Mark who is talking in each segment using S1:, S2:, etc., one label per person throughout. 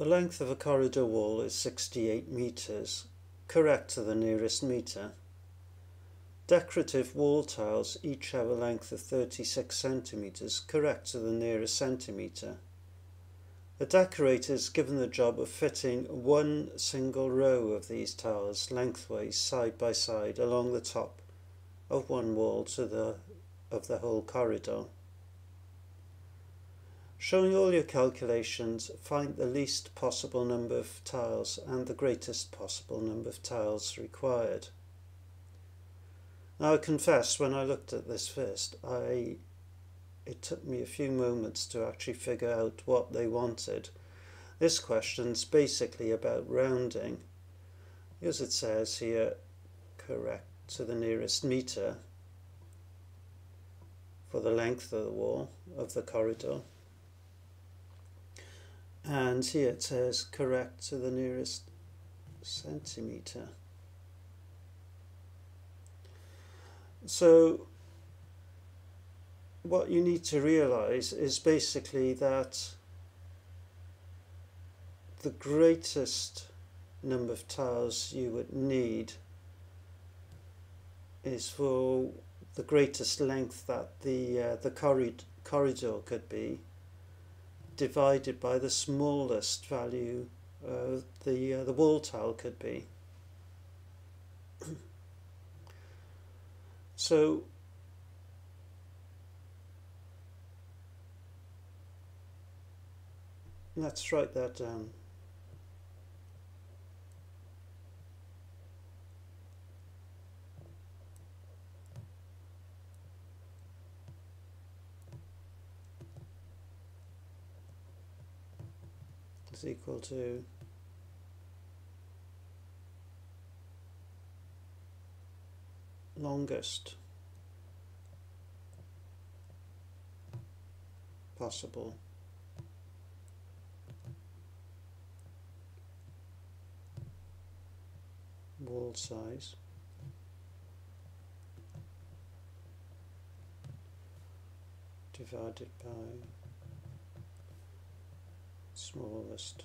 S1: The length of a corridor wall is 68 metres, correct to the nearest metre. Decorative wall tiles each have a length of 36 centimetres, correct to the nearest centimetre. The decorator is given the job of fitting one single row of these tiles lengthways side by side along the top of one wall of the whole corridor. Showing all your calculations, find the least possible number of tiles and the greatest possible number of tiles required. Now I confess, when I looked at this first, it took me a few moments to actually figure out what they wanted. This question's basically about rounding. As it says here, correct to the nearest metre for the length of the wall of the corridor. And here it says correct to the nearest centimetre. So what you need to realise is basically that the greatest number of tiles you would need is for the greatest length that the corridor could be, divided by the smallest value the wall tile could be. So let's write that down. Is equal to longest possible wall size divided by smallest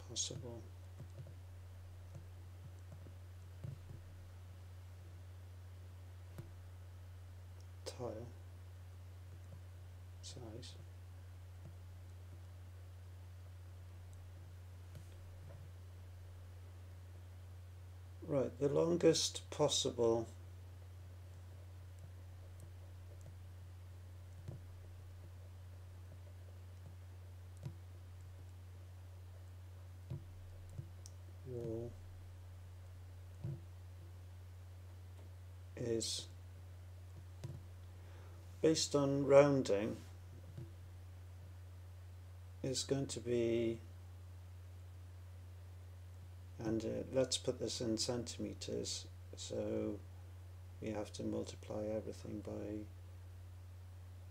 S1: possible tile size. Right, the longest possible wall is, based on rounding, is going to be, and let's put this in centimetres, so we have to multiply everything by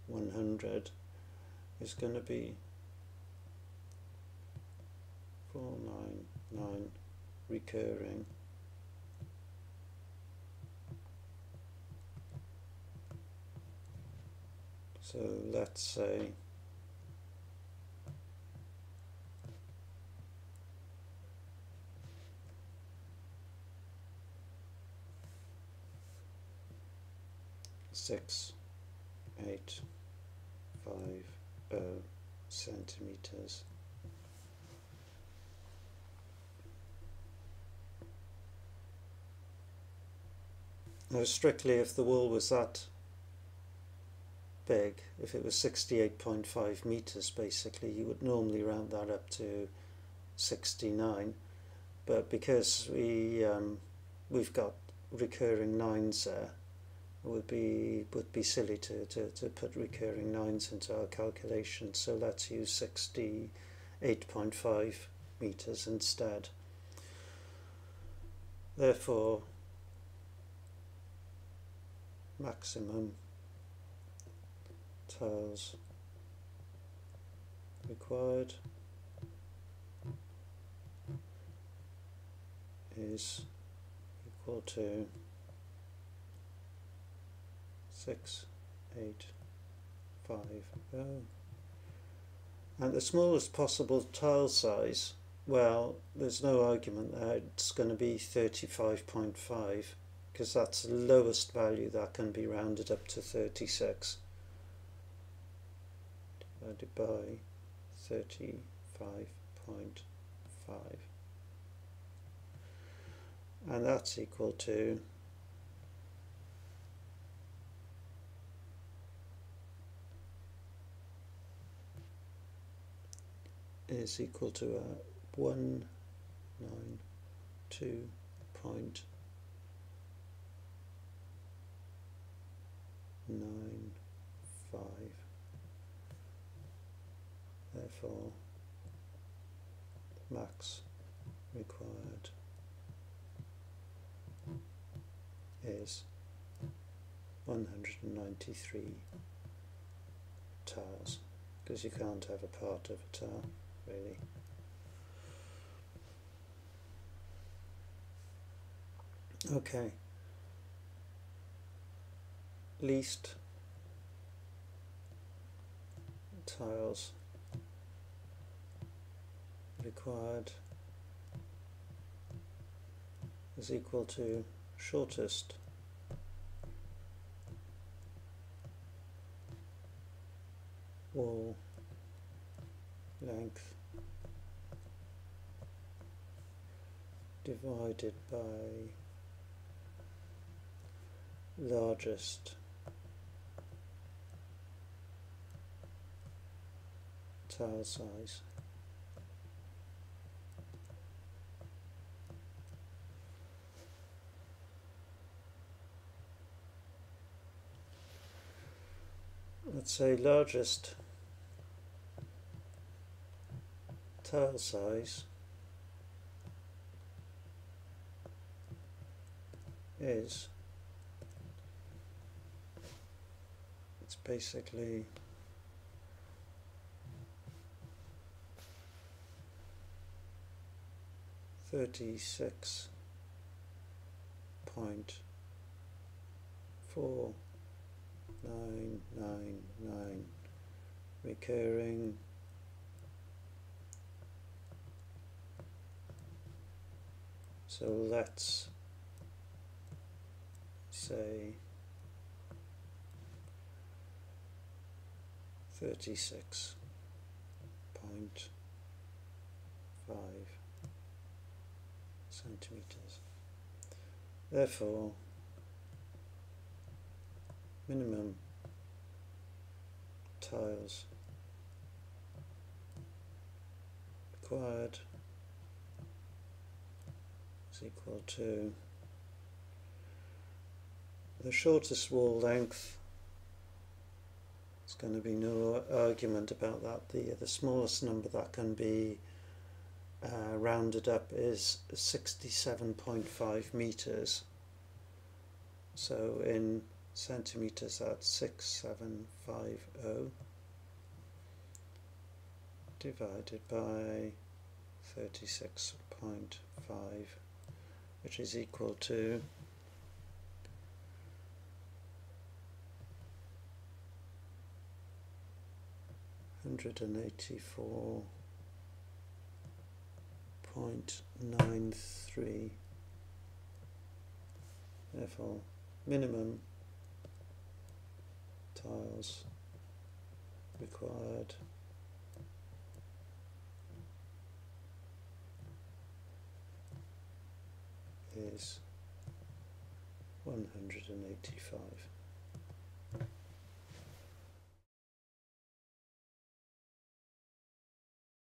S1: 100, is going to be 499 recurring so let's say six, 8, 5 centimeters. Now strictly, if the wall was that big, if it was 68.5 meters basically, you would normally round that up to 69, but because we've got recurring 9s there, it would be silly to put recurring 9s into our calculation, so let's use 68.5 meters instead. Therefore, maximum tiles required is equal to 6, 1850. And the smallest possible tile size, well, there's no argument that it's going to be 35.5, because that's the lowest value that can be rounded up to 36 divided by 35.5, and that's equal to is equal to 192.95. Therefore, max required is 193 tiles, because you can't have a part of a tile, really. Okay, least tiles required is equal to shortest wall length divided by largest tile size. Let's say largest tile size is, it's basically $36.4999 recurring so let's say 36.5 centimeters. Therefore, minimum tiles required is equal to the shortest wall length. There's going to be no argument about that. The smallest number that can be rounded up is 67.5 meters. So in centimeters, that's 6750 divided by 36.5, which is equal to 184.93. Therefore, minimum tiles required is 185.